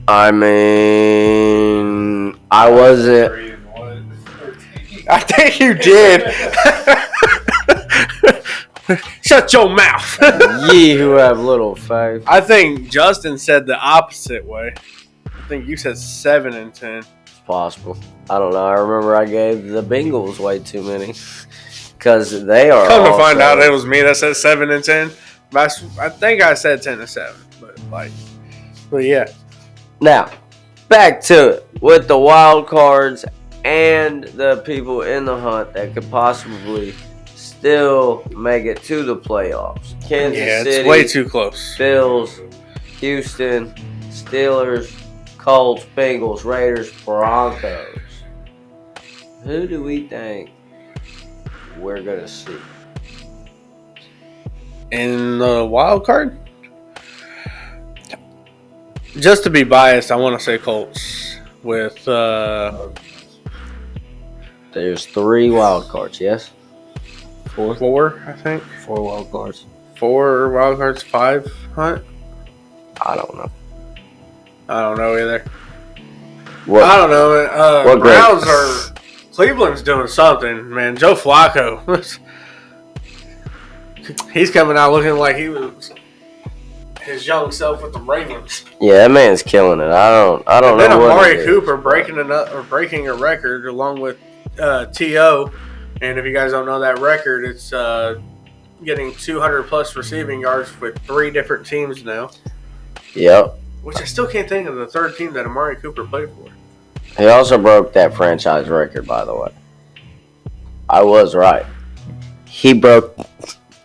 I mean, I wasn't. 3-1. I think you did. Shut your mouth. Ye who have little faith. I think Justin said the opposite way. I think you said 7-10. It's possible. I don't know. I remember I gave the Bengals way too many because they are. Come to find also- out, it was me that said 7-10. But I think I said 10-7. But yeah. Now, back to it with the wild cards and the people in the hunt that could possibly still make it to the playoffs. Kansas Yeah, City, it's way too close. Bills, Houston, Steelers, Colts, Bengals, Raiders, Broncos. Who do we think we're going to see? In the wild card? Just to be biased, I want to say Colts with There's 3 wild cards, yes? 4? 4, I think. 4 wild cards. 4 wild cards, 5 hunt. I don't know. I don't know either. What? I don't know. What grade? Browns are Cleveland's doing something, man. Joe Flacco. He's coming out looking like he was his young self with the Ravens. Yeah, that man's killing it. I don't And then know what Amari it is. Cooper breaking a record along with T.O. And if you guys don't know that record, it's getting 200 plus receiving yards with 3 different teams now. Yep. Which I still can't think of the third team that Amari Cooper played for. He also broke that franchise record, by the way. I was right. He broke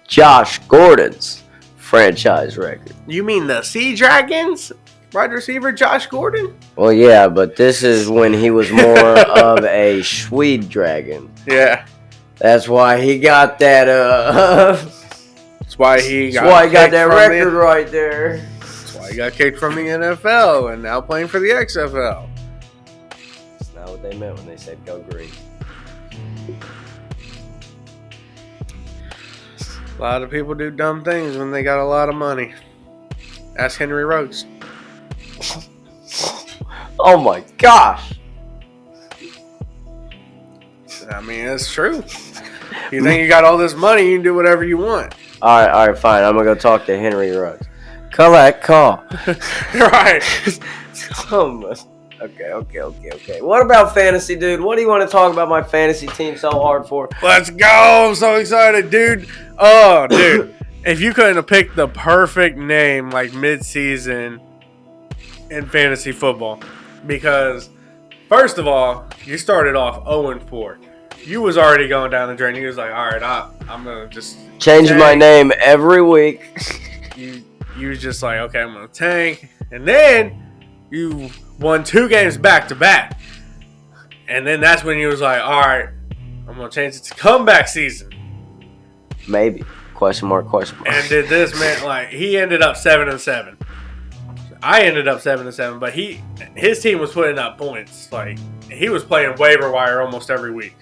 Josh Gordon's franchise record. You mean the Sea Dragons? Wide receiver Josh Gordon? Well, yeah, but this is when he was more of a Swede dragon. Yeah. That's why he got that. That's why he got that record right there. That's why he got kicked from the NFL and now playing for the XFL. That's not what they meant when they said go green. A lot of people do dumb things when they got a lot of money. Ask Henry Ruggs. Oh my gosh. I mean, it's true. You think you got all this money, you can do whatever you want. All right, fine. I'm gonna go talk to Henry Ruggs. Collect call. Right. Okay. What about fantasy, dude? What do you want to talk about my fantasy team so hard for? Let's go. I'm so excited, dude. Oh, dude. If you couldn't have picked the perfect name like mid-season in fantasy football, because first of all, you started off 0-4. You was already going down the drain. You was like, all right, I'm gonna just change my name every week. You was just like, okay, I'm gonna tank, and then you won 2 games back to back, and then that's when you was like, all right, I'm gonna change it to comeback season. Maybe. Question mark. And did this man like he ended up 7-7. I ended up 7-7, but his team was putting up points. Like he was playing waiver wire almost every week.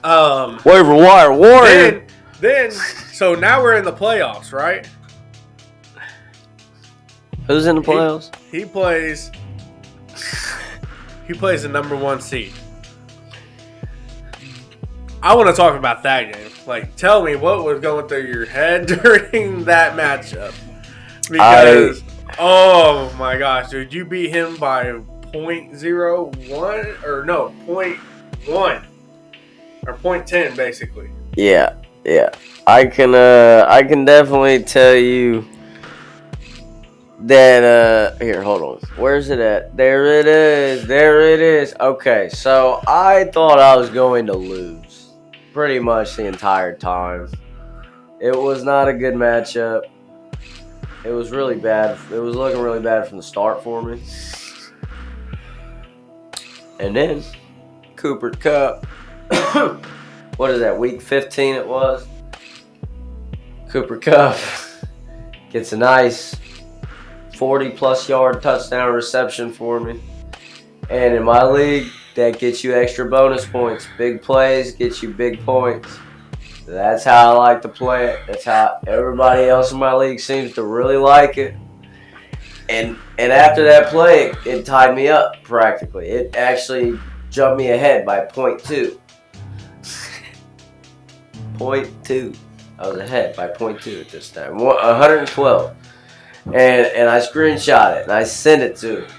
Waiver wire warrior. Then so now we're in the playoffs, right? Who's in the playoffs? He plays the number 1 seed. I want to talk about that game. Like, tell me what was going through your head during that matchup. Because, oh my gosh, dude, you beat him by 0.01 or no, 0.1 or 0.10 basically. Yeah. I can definitely tell you that here, hold on. Where's it at? There it is. Okay, so I thought I was going to lose pretty much the entire time. It was not a good matchup. It was really bad. It was looking really bad from the start for me. And then Cooper Kupp. What is that, week 15 it was? Cooper Kupp gets a nice 40-plus yard touchdown reception for me. And in my league, that gets you extra bonus points. Big plays get you big points. That's how I like to play it. That's how everybody else in my league seems to really like it. And after that play, it tied me up practically. It actually jumped me ahead by 0.2. 0.2. I was ahead by 0.2 at this time. 112. And I screenshot it and I sent it to him.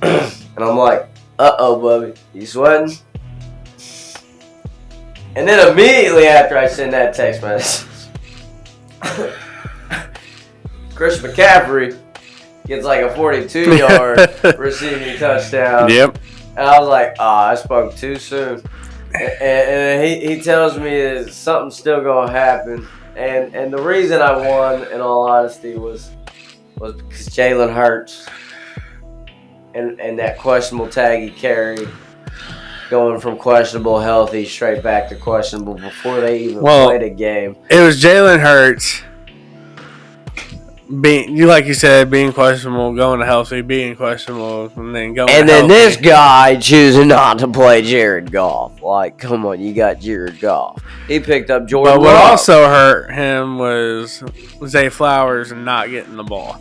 And I'm like, uh-oh, Bubby, you sweating? And then immediately after I send that text message, Chris McCaffrey gets like a 42-yard receiving touchdown. Yep. And I was like, I spoke too soon. And he tells me that something's still going to happen. And the reason I won, in all honesty, was because Jalen Hurts and that questionable tag he carried, going from questionable healthy straight back to questionable before they even played a game. It was Jalen Hurts like you said, being questionable, going to healthy, being questionable, and then going and to then healthy. this guy choosing not to play Jared Goff. Like, come on, you got Jared Goff. He picked up Jordan But what Love. also hurt him was Zay Flowers not getting the ball.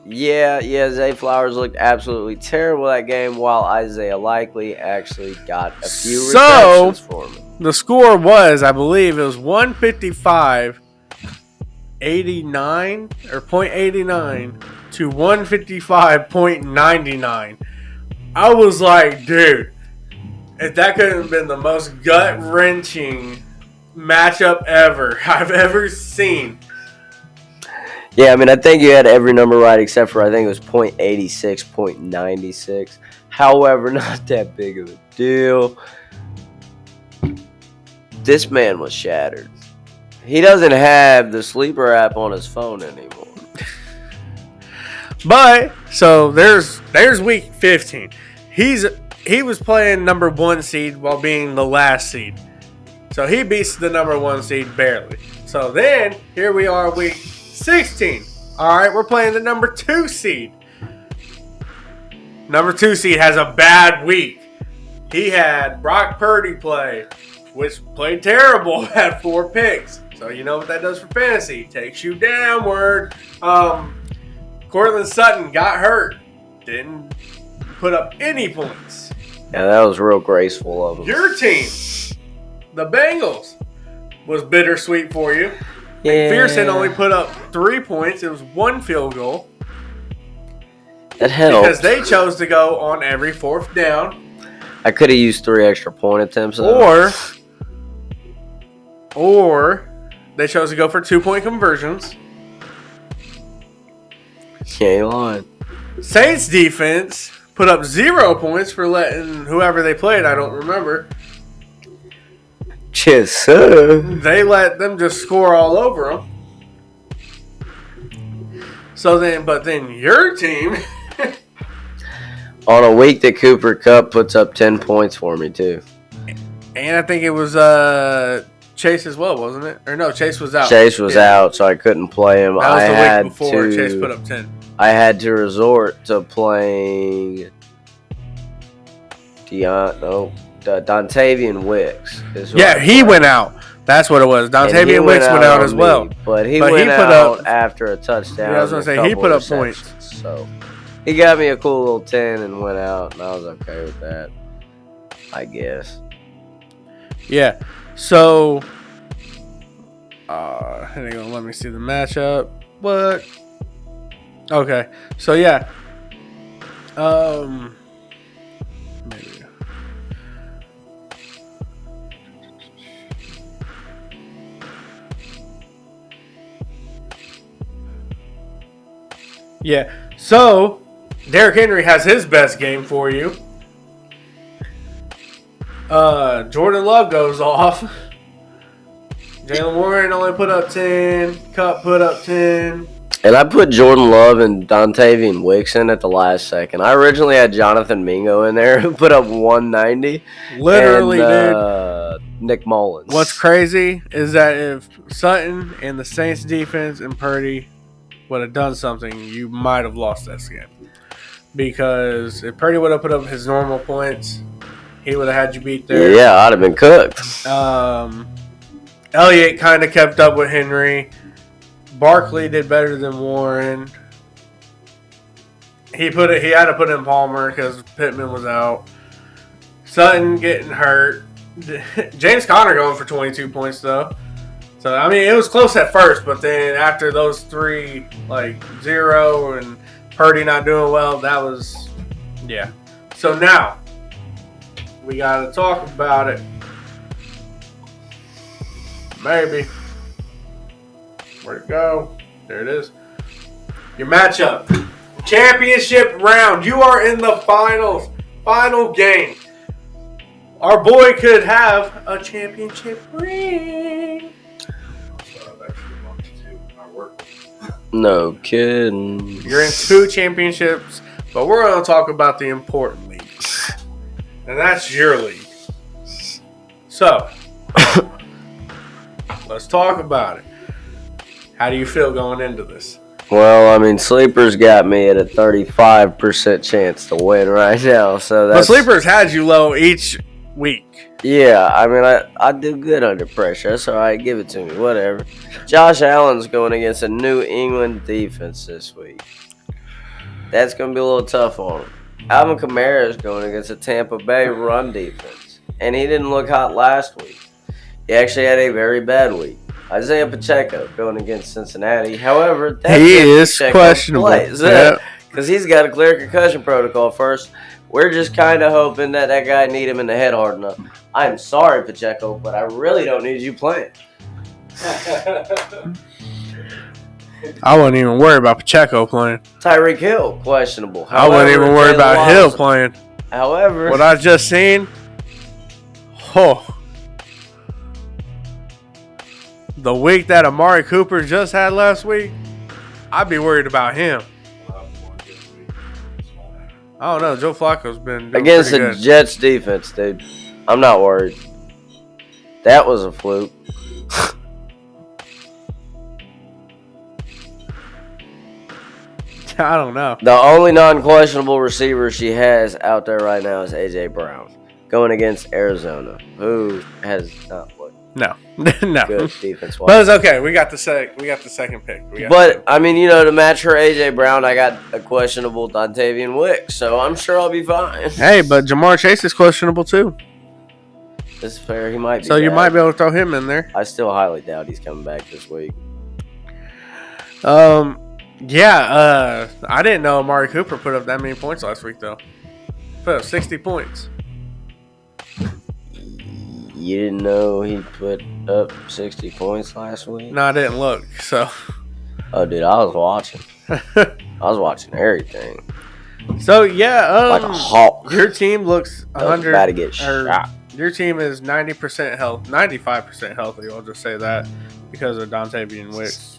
Yeah, Zay Flowers looked absolutely terrible that game, while Isaiah Likely actually got a few receptions for him. The score was, I believe, it was 155 .89 or .89 to 155.99. I was like, dude, if that couldn't have been the most gut-wrenching matchup ever I've ever seen. Yeah, I mean, I think you had every number right except for I think it was .86, .96. However, not that big of a deal. This man was shattered. He doesn't have the sleeper app on his phone anymore. But so there's week 15. He was playing number 1 seed while being the last seed. So he beats the number 1 seed barely. So then here we are week 16. All right, we're playing the number 2 seed. Number 2 seed has a bad week. He had Brock Purdy play, which played terrible, had 4 picks. So you know what that does for fantasy. Takes you downward. Cortland Sutton got hurt. Didn't put up any points. Yeah, that was real graceful of him. Your team, the Bengals, was bittersweet for you. Yeah. McPherson only put up 3 points. It was 1 field goal. That helped. Because they chose to go on every 4th down. I could have used 3 extra point attempts. Though. Or they chose to go for 2-point conversions. You ain't lying. Saints defense put up 0 points for letting whoever they played, I don't remember. Yes, sir. They let them just score all over them. But then your team. On a week that Cooper Kupp puts up 10 points for me, too. And I think it was Chase as well, wasn't it? Or no, Chase was out. Chase was out, so I couldn't play him. That was the week before Chase put up 10. I had to resort to playing Dontavian Wicks. Yeah, he went out. That's what it was. Dontavian Wicks went out as well. But he went out after a touchdown. Yeah, I was going to say, he put up points. So he got me a cool little 10 and went out, and I was okay with that, I guess. Yeah. So, hang on, let me see the matchup. What? Okay. So, yeah. Maybe. Yeah. So, Derrick Henry has his best game for you. Jordan Love goes off. Jaylen Warren only put up 10. Kupp put up 10. And I put Jordan Love and Dontavian Wicks in at the last second. I originally had Jonathan Mingo in there who put up 190. Literally, and, dude. Nick Mullins. What's crazy is that if Sutton and the Saints defense and Purdy would have done something, you might have lost this game. Because if Purdy would have put up his normal points, he would have had you beat there. Yeah, I'd have been cooked. Elliott kind of kept up with Henry. Barkley did better than Warren. He had to put in Palmer because Pittman was out. Sutton getting hurt. James Conner going for 22 points though. So I mean it was close at first, but then after those 3, like 0 and Purdy not doing well, that was So now we gotta talk about it. Maybe. Where'd it go? There it is. Your matchup. Championship round. You are in the finals. Final game. Our boy could have a championship ring. I've actually gone to 2 I work. No kidding. You're in 2 championships, but we're going to talk about the important league. And that's your league. So, let's talk about it. How do you feel going into this? Well, I mean, Sleepers got me at a 35% chance to win right now. So that's, but Sleepers had you low each week. Yeah, I mean, I do good under pressure. That's all right. Give it to me. Whatever. Josh Allen's going against a New England defense this week. That's going to be a little tough on him. Alvin Kamara is going against a Tampa Bay run defense. And he didn't look hot last week. He actually had a very bad week. Isaiah Pacheco going against Cincinnati. However, He is Pacheco questionable. plays, Yep. because he's got to clear concussion protocol first. We're just kind of hoping that guy need him in the head hard enough. I'm sorry, Pacheco, but I really don't need you playing. I wouldn't even worry about Pacheco playing. Tyreek Hill, questionable. I wouldn't even worry Jalen about Hill Waddle's- playing. However, What I just seen, the week that Amari Cooper just had last week, I'd be worried about him. We'll have one good week. Small. I don't know. Joe Flacco's been doing against pretty the good. Jets defense, dude, I'm not worried. That was a fluke. I don't know. The only non-questionable receiver she has out there right now is A.J. Brown going against Arizona, who has not looked No, no. good defense-wise. But it's okay. We got the second pick. But, I mean, to match her A.J. Brown, I got a questionable Dontavian Wicks, so I'm sure I'll be fine. Hey, but Jamar Chase is questionable too. This is fair. He might be So you back. might be able to throw him in there. I still highly doubt he's coming back this week. Yeah, I didn't know Amari Cooper put up that many points last week though. Put up 60 points. You didn't know he put up 60 points last week? No, I didn't look. So, Oh, dude, I was watching. I was watching everything. yeah, Like a hawk. your team looks I was 100. about to get or shot. Your team is 90% health, 95% healthy. I'll just say that because of Dontavian Wicks.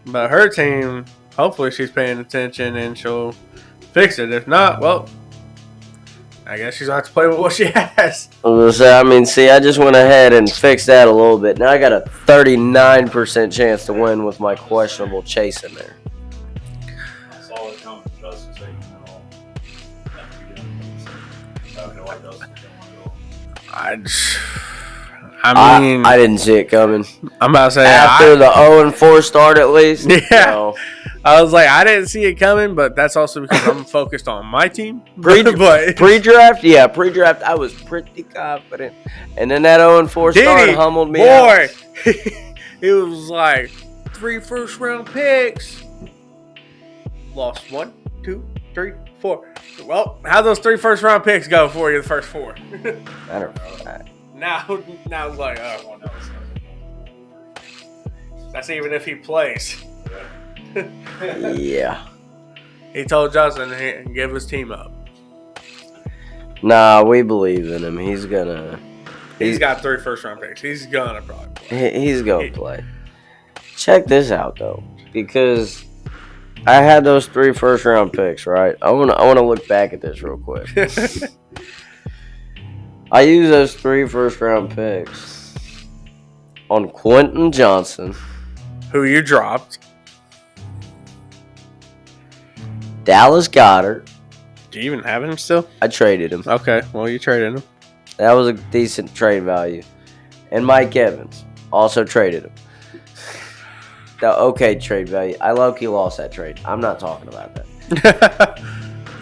But her team, hopefully, she's paying attention and she'll fix it. If not, well, I guess she's gonna have to play with what she has. I was gonna say, I just went ahead and fixed that a little bit. Now I got a 39% chance to win with my questionable Chase in there. I saw it coming. Justin taking it all. I have no idea. Justin going I mean, I didn't see it coming. I'm about to say After the 0-4 start, at least. Yeah. No. I was like, I didn't see it coming, but that's also because I'm focused on my team. Pre-draft, yeah, pre-draft, I was pretty confident. And then that 0-4 start humbled me out. It was like 3 first-round picks. Lost 1, 2, 3, 4. Well, how those 3 first-round picks go for you? The first 4. Matter of fact. now it's like, oh, one else. that's even if he plays. Yeah. He told Justin to give his team up. Nah, we believe in him. He's gonna. He's got 3 first-round picks. He's gonna probably play. He's gonna play. Check this out though, because I had those 3 first-round picks, right? I wanna look back at this real quick. I used those 3 first-round picks on Quentin Johnson, Who you dropped. Dallas Goedert. Do you even have him still? I traded him. Okay, well, you traded him. That was a decent trade value. And Mike Evans. Also traded him. The okay trade value. I low-key lost that trade. I'm not talking about that.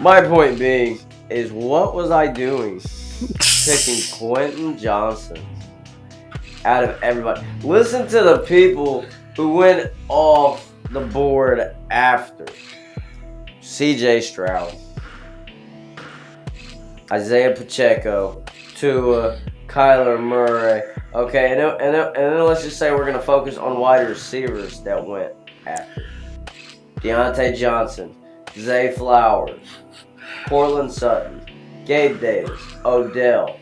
My point being is, what was I doing picking Quentin Johnson out of everybody? Listen to the people who went off the board after. C.J. Stroud, Isaiah Pacheco, Tua, Kyler Murray. Okay, and then let's just say we're going to focus on wide receivers that went after. Deontay Johnson, Zay Flowers, Cortland Sutton, Gabe Davis, Odell,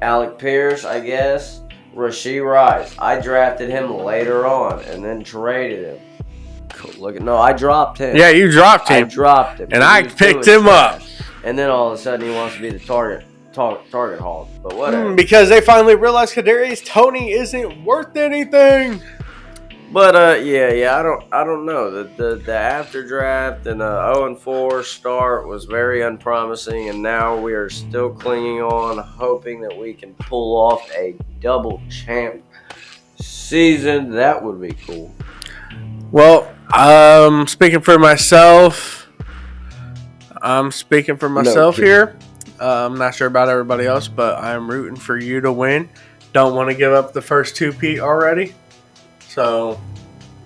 Alec Pierce, I guess, Rashee Rice. I drafted him later on and then traded him. No, I dropped him. Yeah, you dropped I him. dropped him. And He I was picked doing him up. trash. And then all of a sudden he wants to be the target hog. But whatever. Because they finally realized Kadarius Toney isn't worth anything. But yeah, I don't know. The after draft and the 0-4 start was very unpromising, and now we are still clinging on, hoping that we can pull off a double champ season. That would be cool. Well, speaking for myself. I'm speaking for myself kid. here. I'm not sure about everybody else, but I'm rooting for you to win. Don't want to give up the first two Pete already. So,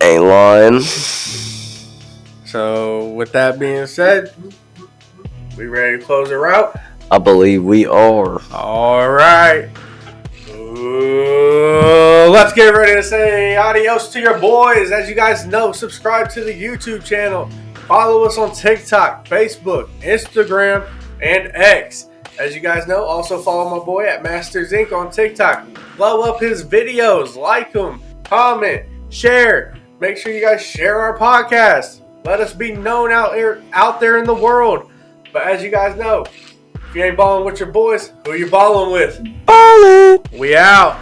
Ain't lying. so with that being said, we ready to close her out? I believe we are. All right. Let's get ready to say adios to your boys. As you guys know, subscribe to the YouTube channel. Follow us on TikTok, Facebook, Instagram, and X. As you guys know, also follow my boy at Masters Inc. on TikTok. Blow up his videos. Like them. Comment. Share. Make sure you guys share our podcast. Let us be known out there in the world. But as you guys know, if you ain't balling with your boys, who you balling with? Ballin'. We out.